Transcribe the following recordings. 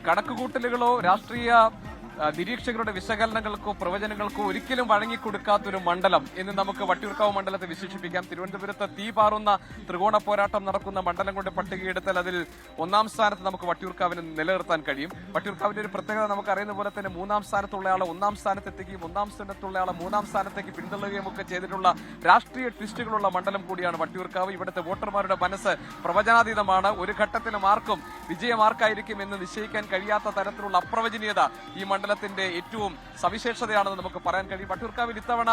കണക്കുകൂട്ടലുകളോ രാഷ്ട്രീയ നിരീക്ഷകരുടെ വിശകലനങ്ങൾക്കോ പ്രവചനങ്ങൾക്കോ ഒരിക്കലും വഴങ്ങിക്കൊടുക്കാത്തൊരു മണ്ഡലം എന്ന് നമുക്ക് വട്ടിയൂർക്കാവ് മണ്ഡലത്തെ വിശേഷിപ്പിക്കാം. തിരുവനന്തപുരത്ത് തീ പാറുന്ന ത്രികോണ പോരാട്ടം നടക്കുന്ന മണ്ഡലം കൊണ്ട് പട്ടികയെടുത്താൽ അതിൽ ഒന്നാം സ്ഥാനത്ത് നമുക്ക് വട്ടിയൂർക്കാവിനെ നിലനിർത്താൻ കഴിയും. വട്ടിയൂർക്കാവിന്റെ ഒരു പ്രത്യേകത നമുക്ക് അറിയുന്ന പോലെ തന്നെ മൂന്നാം സ്ഥാനത്തുള്ളയാളെ ഒന്നാം സ്ഥാനത്തെത്തിക്കുകയും ഒന്നാം സ്ഥാനത്തുള്ളയാളെ മൂന്നാം സ്ഥാനത്തേക്ക് പിന്തള്ളുകയും ഒക്കെ ചെയ്തിട്ടുള്ള രാഷ്ട്രീയ ട്വിസ്റ്റുകളുള്ള മണ്ഡലം കൂടിയാണ് വട്ടിയൂർക്കാവ്. ഇവിടുത്തെ വോട്ടർമാരുടെ മനസ്സ് പ്രവചനാതീതമാണ്. ഒരു ഘട്ടത്തിലും ആർക്കും വിജയമാർക്കായിരിക്കും എന്ന് നിശ്ചയിക്കാൻ കഴിയാത്ത തരത്തിലുള്ള അപ്രവചനീയത ഈ മണ്ഡലത്തിന്റെ ഏറ്റവും സവിശേഷതയാണെന്ന് നമുക്ക് പറയാൻ കഴിയും. വട്ടിയൂർക്കാവിൽ ഇത്തവണ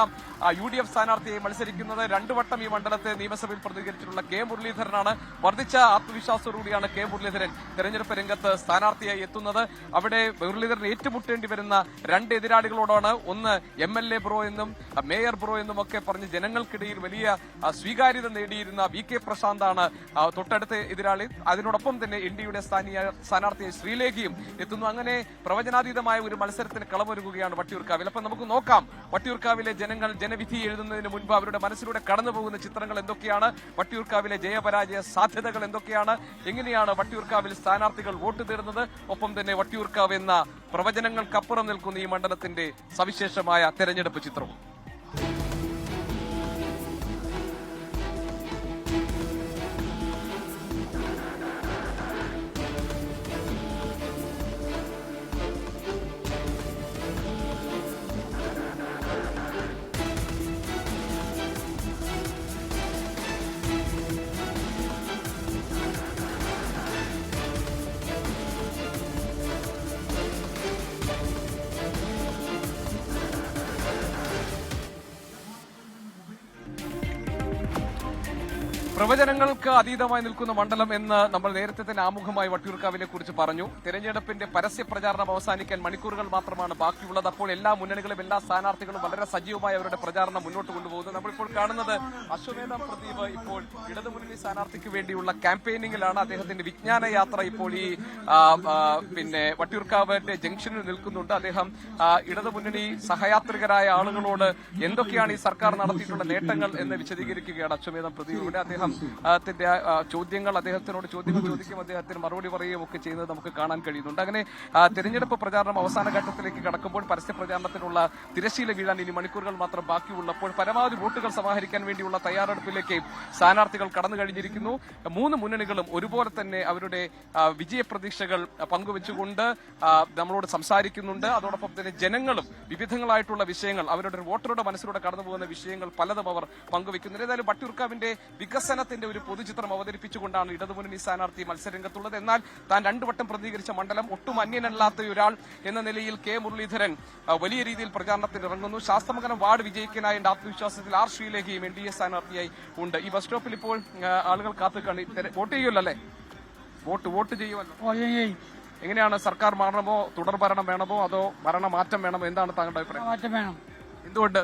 UDF സ്ഥാനാർത്ഥിയായി മത്സരിക്കുന്നത് 2 വട്ടം ഈ മണ്ഡലത്തെ നിയമസഭയിൽ പ്രതികരിച്ചിട്ടുള്ള കെ മുരളീധരനാണ്. വർദ്ധിച്ച ആത്മവിശ്വാസത്തോടുകൂടിയാണ് കെ മുരളീധരൻ തെരഞ്ഞെടുപ്പ് രംഗത്ത് സ്ഥാനാർത്ഥിയായി എത്തുന്നത്. അവിടെ മുരളീധരൻ ഏറ്റുമുട്ടേണ്ടി വരുന്ന 2 എതിരാളികളോടാണ്. ഒന്ന് MLA ബ്രോ എന്നും മേയർ ബ്രോ എന്നും ഒക്കെ പറഞ്ഞ് ജനങ്ങൾക്കിടയിൽ വലിയ സ്വീകാര്യത നേടിയിരുന്ന VK പ്രശാന്താണ് തൊട്ടടുത്ത എതിരാളി. അതിനോടൊപ്പം തന്നെ NDയുടെ സ്ഥാനാർത്ഥിയായി ശ്രീലേഖയും എത്തുന്നു. അങ്ങനെ പ്രവചനാതീതമായ ഒരു മത്സരത്തിന് കളമൊരുങ്ങുകയാണ് വട്ടിയൂർക്കാവിൽ. അപ്പൊ നമുക്ക് നോക്കാം വട്ടിയൂർക്കാവിലെ ജനങ്ങൾ ജനവിധി എഴുതുന്നതിന് മുൻപ് അവരുടെ മനസ്സിലൂടെ കടന്നുപോകുന്ന ചിത്രങ്ങൾ എന്തൊക്കെയാണ്, വട്ടിയൂർക്കാവിലെ ജയപരാജയ സാധ്യതകൾ എന്തൊക്കെയാണ്, എങ്ങനെയാണ് വട്ടിയൂർക്കാവിൽ സ്ഥാനാർത്ഥികൾ വോട്ട് തേടുന്നത്, ഒപ്പം തന്നെ വട്ടിയൂർക്കാവ് എന്ന പ്രവചനങ്ങൾക്കപ്പുറം നിൽക്കുന്ന ഈ മണ്ഡലത്തിന്റെ സവിശേഷമായ തെരഞ്ഞെടുപ്പ് ചിത്രവും. പ്രവചനങ്ങൾക്ക് അതീതമായി നിൽക്കുന്ന മണ്ഡലം എന്ന് നമ്മൾ നേരത്തെ തന്നെ ആമുഖമായി വട്ടിയൂർക്കാവിനെ കുറിച്ച് പറഞ്ഞു. തെരഞ്ഞെടുപ്പിന്റെ പരസ്യ പ്രചാരണം അവസാനിക്കാൻ മണിക്കൂറുകൾ മാത്രമാണ് ബാക്കിയുള്ളത്. അപ്പോൾ എല്ലാ മുന്നണികളും എല്ലാ സ്ഥാനാർത്ഥികളും വളരെ സജീവമായി അവരുടെ പ്രചാരണം മുന്നോട്ട് കൊണ്ടുപോകുന്നു. നമ്മളിപ്പോൾ കാണുന്നത് അശ്വമേധ പ്രദീപ് ഇപ്പോൾ ഇടതുമുന്നണി സ്ഥാനാർത്ഥിക്ക് വേണ്ടിയുള്ള ക്യാമ്പയിനിങ്ങിലാണ്. അദ്ദേഹത്തിന്റെ വിജ്ഞാന യാത്ര ഇപ്പോൾ ഈ വട്ടിയൂർക്കാവിന്റെ ജംഗ്ഷനിൽ നിൽക്കുന്നുണ്ട്. അദ്ദേഹം ഇടതുമുന്നണി സഹയാത്രികരായ ആളുകളോട് എന്തൊക്കെയാണ് ഈ സർക്കാർ നടത്തിയിട്ടുള്ള നേട്ടങ്ങൾ എന്ന് വിശദീകരിക്കുകയാണ് അശ്വമേധ പ്രദീപ്. ഇവിടെ അദ്ദേഹത്തിന്റെ അദ്ദേഹത്തിനോട് ചോദ്യങ്ങൾ ചോദിക്കും, അദ്ദേഹത്തിന് മറുപടി പറയുകയും ഒക്കെ ചെയ്യുന്നത് നമുക്ക് കാണാൻ കഴിയുന്നുണ്ട്. അങ്ങനെ തെരഞ്ഞെടുപ്പ് പ്രചാരണം അവസാന ഘട്ടത്തിലേക്ക് കടക്കുമ്പോൾ പരസ്യ പ്രചാരണത്തിനുള്ള തിരശ്ശീല വീഴാൻ ഇനി മണിക്കൂറുകൾ മാത്രം ബാക്കിയുള്ളപ്പോൾ പരമാവധി വോട്ടുകൾ സമാഹരിക്കാൻ വേണ്ടിയുള്ള തയ്യാറെടുപ്പിലേക്ക് സ്ഥാനാർത്ഥികൾ കടന്നു കഴിഞ്ഞിരിക്കുന്നു. 3 മുന്നണികളും ഒരുപോലെ തന്നെ അവരുടെ വിജയപ്രതീക്ഷകൾ പങ്കുവെച്ചുകൊണ്ട് നമ്മളോട് സംസാരിക്കുന്നുണ്ട്. അതോടൊപ്പം തന്നെ ജനങ്ങളും വിവിധങ്ങളായിട്ടുള്ള വിഷയങ്ങൾ, അവരുടെ വോട്ടറുടെ മനസ്സിലൂടെ കടന്നുപോകുന്ന വിഷയങ്ങൾ പലതും അവർ പങ്കുവെക്കുന്നുണ്ട്. ഏതായാലും വട്ടിയൂർക്കാവിന്റെ വികസനത്തിന്റെ ഒരു പൊതുചിത്രം അവതരിപ്പിച്ചുകൊണ്ടാണ് ഇടതുമുന്നണി സ്ഥാനാർത്ഥി മത്സരരംഗത്തുള്ളത്. എന്നാൽ താൻ 2 വട്ടം പ്രതികരിച്ച മണ്ഡലം, ഒട്ടും അന്യനല്ലാത്ത ഒരാൾ എന്ന നിലയിൽ കെ മുരളീധരൻ വലിയ രീതിയിൽ പ്രചാരണത്തിൽ ഇറങ്ങുന്നു. ശാസ്തമംഗലം വാർഡ് വിജയിക്കാനായ ആത്മവിശ്വാസത്തിൽ R ശ്രീലേഖയും NDA സ്ഥാനാർത്ഥിയായി ഉണ്ട്. ഈ ബസ് സ്റ്റോപ്പിൽ ഇപ്പോൾ ആളുകൾ കാത്തുകയാണ്. വോട്ട് ചെയ്യുമല്ലോ അല്ലേ? വോട്ട് ചെയ്യുമല്ലോ. എങ്ങനെയാണ്, സർക്കാർ മാറണമോ, തുടർ ഭരണം വേണമോ, അതോ ഭരണമാറ്റം വേണമോ? എന്താണ് താങ്കളുടെ അഭിപ്രായം? മാറ്റം വേണം. എന്തുകൊണ്ട്?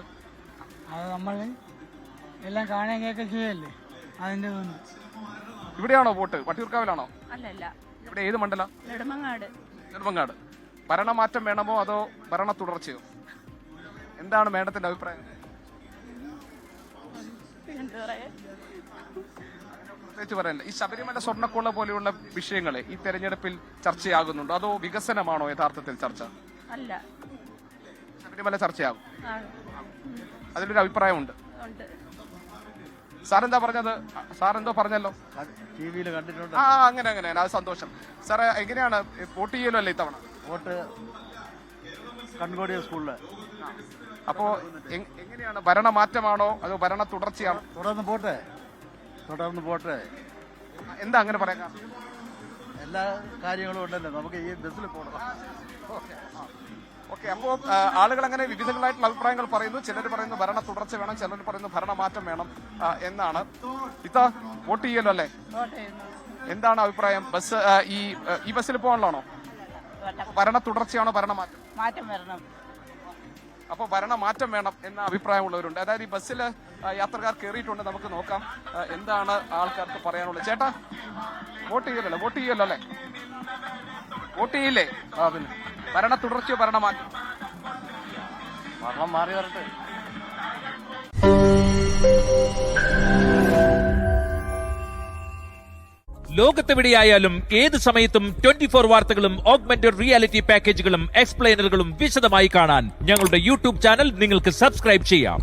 അത് നമ്മൾ എല്ലാം കാണാൻ കേൾക്കാൻ ചെയ്യല്ലേ, അതിന്റെ. ഇവിടെയാണോ വോട്ട്? വട്ടിയൂർക്കാവിലാണോ? അല്ലല്ല, ഇവിടെ ഏത് മണ്ഡലം? നെടുമങ്ങാട്. ഭരണമാറ്റം വേണമോ അതോ ഭരണ തുടർച്ചയോ? എന്താണ് മേഡത്തിന്റെ അഭിപ്രായം? പ്രത്യേകിച്ച് പറയാനില്ല. ഈ ശബരിമല സ്വർണ്ണക്കൊള്ള പോലെയുള്ള വിഷയങ്ങളെ ഈ തെരഞ്ഞെടുപ്പിൽ ചർച്ചയാകുന്നുണ്ടോ, അതോ വികസനമാണോ യഥാർത്ഥത്തിൽ ചർച്ച? അല്ല, ശബരിമല ചർച്ചയാകും. അതിലൊരു അഭിപ്രായമുണ്ട്. സാറെന്താ പറഞ്ഞത്? സാറെന്തോ പറഞ്ഞല്ലോ, ടിവിയിൽ കണ്ടിട്ടുണ്ട്. അങ്ങനെ അത് സന്തോഷം. സാറേ, എങ്ങനെയാണ് വോട്ട് ചെയ്യലോ അല്ലേ ഇത്തവണ? വോട്ട് കൺകോടിയ സ്കൂളില്. അപ്പോ എങ്ങനെയാണ്, ഭരണമാറ്റമാണോ അതോ ഭരണ തുടർച്ചയാണോ? തുടർന്ന് പോട്ടെ. എന്താ അങ്ങനെ പറയാം? എല്ലാ കാര്യങ്ങളും ഉണ്ടല്ലോ, നമുക്ക് ഈ ബസ്സിൽ പോകണം. ഓക്കെ, അപ്പോ ആളുകൾ അങ്ങനെ വിവിധങ്ങളായിട്ടുള്ള അഭിപ്രായങ്ങൾ പറയുന്നു. ചിലർ പറയുന്നു ഭരണ തുടർച്ച വേണം, ചിലർ പറയുന്നു ഭരണമാറ്റം വേണം എന്നാണ്. വോട്ട് ചെയ്യല്ലോ അല്ലേ? എന്താണ് അഭിപ്രായം? ബസ് ഈ ബസ്സിൽ പോകാനുള്ളതാണോ? ഭരണ തുടർച്ചയാണോ ഭരണമാറ്റം? മാറ്റം വരണം. അപ്പോൾ ഭരണമാറ്റം വേണം എന്ന അഭിപ്രായമുള്ളവരുണ്ട്. അതായത് ഈ ബസ്സിൽ യാത്രക്കാർ കയറിയിട്ടുണ്ട്. നമുക്ക് നോക്കാം എന്താണ് ആൾക്കാർക്ക് പറയാനുള്ളത്. ചേട്ടാ, വോട്ട് ചെയ്യല്ലോ അല്ലേ? വോട്ട് ചെയ്യില്ലേ? പിന്നെ ഭരണ തുടർച്ചയോ ഭരണമാറ്റം? ഭരണം മാറി വരട്ടെ. ലോകത്തെവിടെയായാലും ഏത് സമയത്തും 24 വാർത്തകളും ഓഗ്മെന്റഡ് റിയാലിറ്റി പാക്കേജുകളും എക്സ്പ്ലെയിനറുകളും വിശദമായി കാണാൻ ഞങ്ങളുടെ യൂട്യൂബ് ചാനൽ നിങ്ങൾക്ക് സബ്സ്ക്രൈബ് ചെയ്യാം.